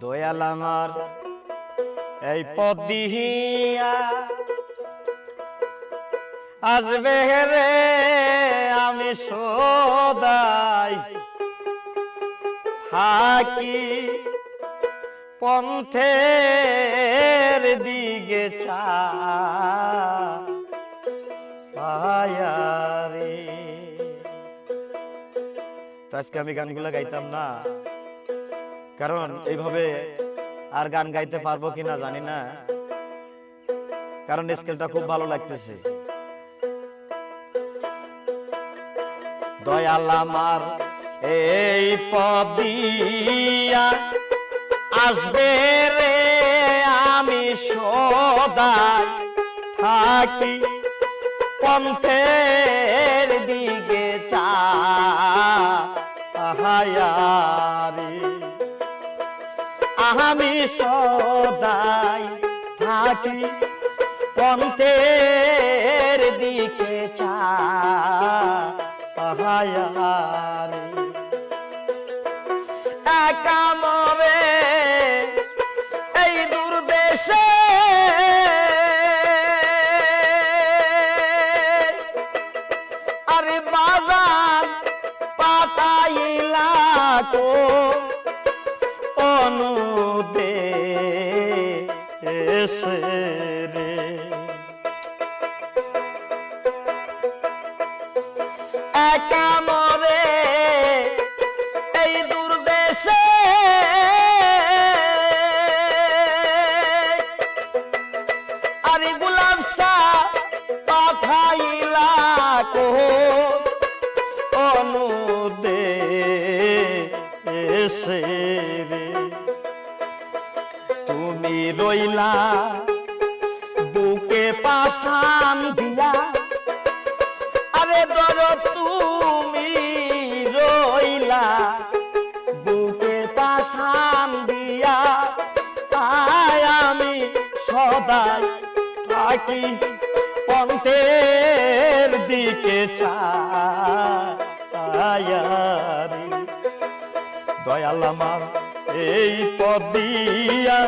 দয়াল আমার এই পথ দিয়া আসবে রে আমি সদাই থাকি পন্থের দিকে চায়ারে। তো আজকে আমি গানগুলো গাইতাম না, কারণ এইভাবে আর গান গাইতে পারবো কিনা জানি না, কারণ স্কেলটা খুব ভালো লাগতেছে। দয়াল আমার এই পথ দিয়া আসবে রে আমি সদাই থাকি পন্থের দিকে চাহায়ারি। আমি সদাই থাকি পন্থের দিকে চাহায়ারি। একা মরে এই দূর দেশে আরে বাজার পাতাইলা তো অনুদেশে রে। একা মরে এই দূর দেশে আরে গোলাম শাহ পাঠাইলা কো অনুদেশে রে। তুমি রইলা বুকে পাশান দিয়া আরে দর তুমি রইলা বুকে পাশান দিয়া তাই আমি সদাই থাকি পন্থের দিকে চায়ারি। দয়াল আমার এই পথ দিয়া